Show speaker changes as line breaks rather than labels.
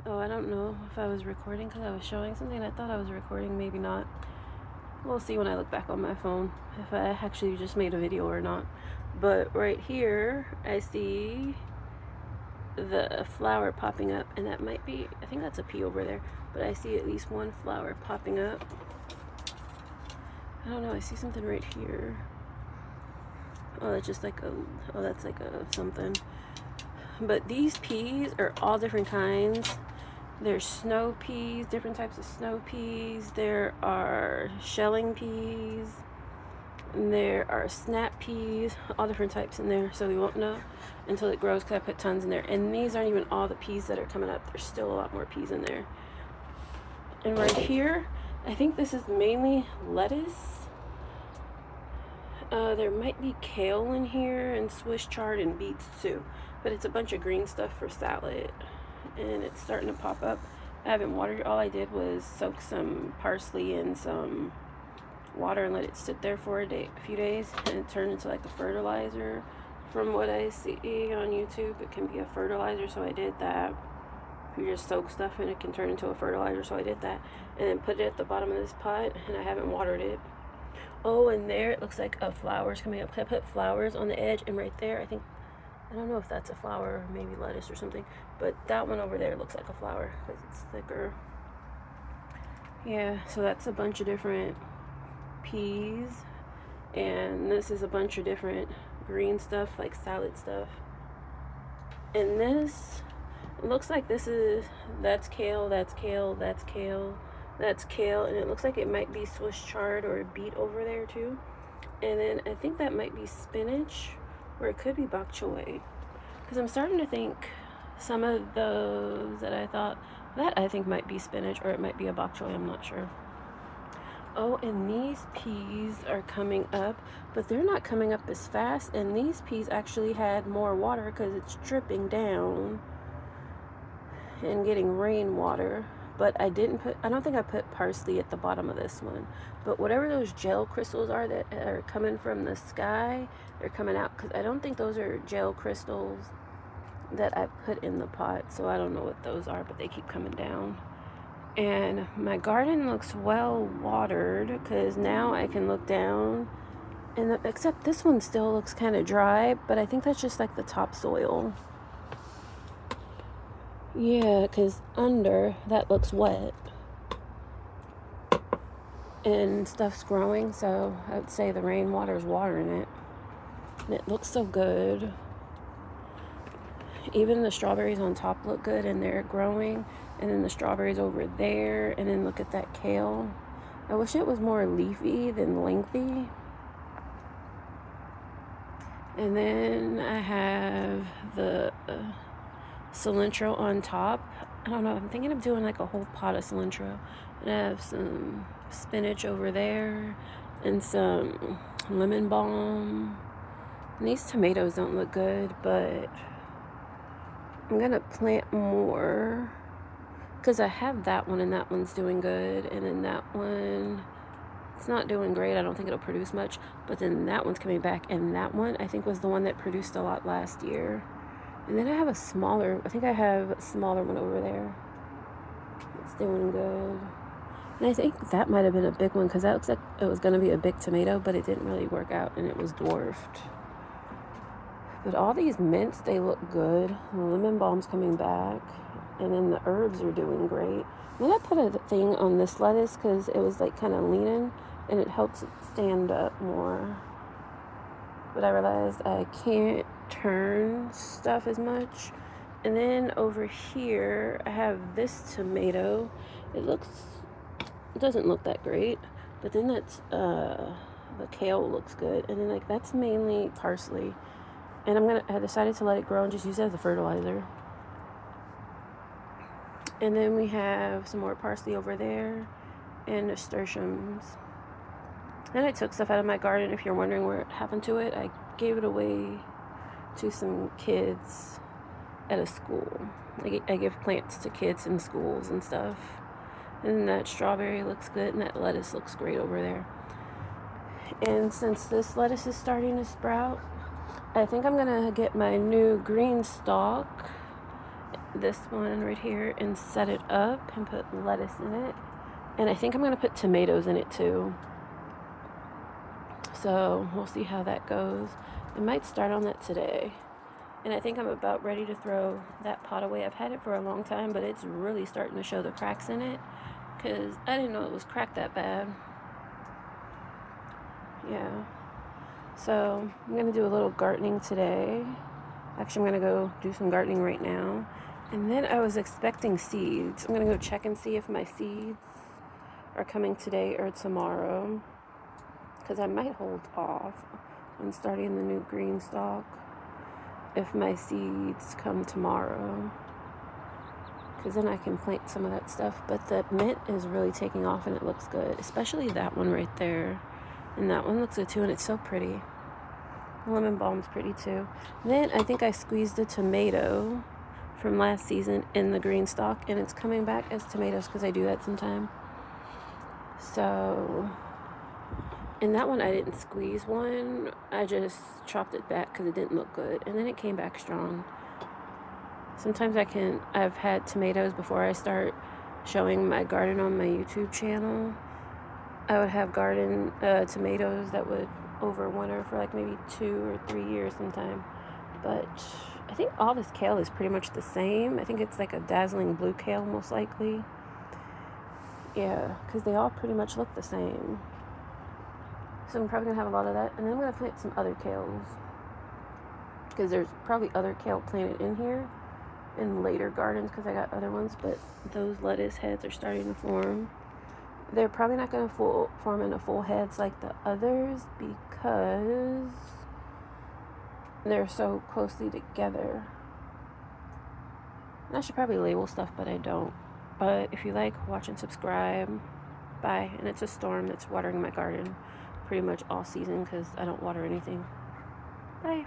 Oh, I don't know if I was recording because I was showing something. I thought I was recording, maybe not. We'll see when I look back on my phone if I actually just made a video or not. But right here, I see the flower popping up, and that might be, I think that's a pea over there, but I see at least one flower popping up. I don't know, I see something right here. Oh, that's just like a, oh, that's like a something. But these peas are all different kinds. There's snow peas, different types of snow peas. There are shelling peas. And there are snap peas, all different types in there. So we won't know until it grows because I put tons in there. And these aren't even all the peas that are coming up. There's still a lot more peas in there. And right here, I think this is mainly lettuce. There might be kale in here and Swiss chard and beets too. But it's a bunch of green stuff for salad. And it's starting to pop up. I haven't watered it. All I did was soak some parsley in some water and let it sit there for a few days, and it turned into like a fertilizer. From what I see on YouTube, it can be a fertilizer, so I did that. If you just soak stuff in, it can turn into a fertilizer, so I did that. And then put it at the bottom of this pot, and I haven't watered it. Oh, and there it looks like a flower's coming up. I put flowers on the edge, and right there, I don't know if that's a flower or maybe lettuce or something, but that one over there looks like a flower because it's thicker. Yeah, so that's a bunch of different peas, and this is a bunch of different green stuff like salad stuff. And this, it looks like that's kale, that's kale, that's kale, that's kale, and it looks like it might be Swiss chard or a beet over there too. And then I think that might be spinach, or it could be bok choy, because I'm starting to think some of those that I think might be spinach, or it might be a bok choy, I'm not sure. Oh, and these peas are coming up, but they're not coming up as fast. And these peas actually had more water because it's dripping down and getting rainwater. But I don't think I put parsley at the bottom of this one. But whatever those gel crystals are that are coming from the sky, they're coming out, because I don't think those are gel crystals that I put in the pot. So I don't know what those are, but they keep coming down. And my garden looks well watered because now I can look down, and except this one still looks kind of dry, but I think that's just like the topsoil. Yeah, because under that looks wet and stuff's growing, so I would say the rainwater is watering it. And it looks so good. Even the strawberries on top look good, and they're growing. And then the strawberries over there, and then look at that kale. I wish it was more leafy than lengthy. And then I have the cilantro on top. I don't know, I'm thinking of doing like a whole pot of cilantro. And I have some spinach over there and some lemon balm. And these tomatoes don't look good, but I'm gonna plant more because I have that one, and that one's doing good, and then that one, it's not doing great. I don't think it'll produce much, but then that one's coming back, and that one I think was the one that produced a lot last year. And then I have a smaller one over there. It's doing good. And I think that might have been a big one because that looks like it was going to be a big tomato, but it didn't really work out, and it was dwarfed. But all these mints, they look good. The lemon balm's coming back, and then the herbs are doing great. And then I put a thing on this lettuce because it was like kind of leaning, and it helps it stand up more. But I realized I can't turn stuff as much. And then over here, I have this tomato. It doesn't look that great, but then that's, the kale looks good. And then like that's mainly parsley. And I decided to let it grow and just use it as a fertilizer. And then we have some more parsley over there and nasturtiums. And I took stuff out of my garden. If you're wondering where it happened to it, I gave it away to some kids at a school. I give plants to kids in schools and stuff. And that strawberry looks good, and that lettuce looks great over there. And since this lettuce is starting to sprout, I think I'm gonna get my new green stalk this one right here and set it up and put lettuce in it. And I think I'm going to put tomatoes in it too. So we'll see how that goes. I might start on that today. And I think I'm about ready to throw that pot away. I've had it for a long time, but it's really starting to show the cracks in it, because I didn't know it was cracked that bad. Yeah. So I'm going to do a little gardening today. Actually, I'm going to go do some gardening right now. And then I was expecting seeds. I'm going to go check and see if my seeds are coming today or tomorrow, because I might hold off on starting the new green stalk if my seeds come tomorrow, because then I can plant some of that stuff. But the mint is really taking off and it looks good, especially that one right there. And that one looks good too, and it's so pretty. Lemon balm's pretty too. Then I think I squeezed a tomato from last season in the green stalk, and it's coming back as tomatoes because I do that sometime. So, and that one I didn't squeeze one. I just chopped it back because it didn't look good, and then it came back strong. Sometimes I've had tomatoes before I start showing my garden on my YouTube channel. I would have garden tomatoes that would overwinter for like maybe 2 or 3 years sometime. But I think all this kale is pretty much the same. I think it's like a dazzling blue kale most likely. Yeah, because they all pretty much look the same. So I'm probably going to have a lot of that. And then I'm going to plant some other kales, because there's probably other kale planted in here in later gardens, because I got other ones. But those lettuce heads are starting to form. They're probably not going to form into full heads like the others, because they're so closely together. And I should probably label stuff, but I don't. But if you like, watch and subscribe. Bye. And it's a storm that's watering my garden pretty much all season, because I don't water anything. Bye.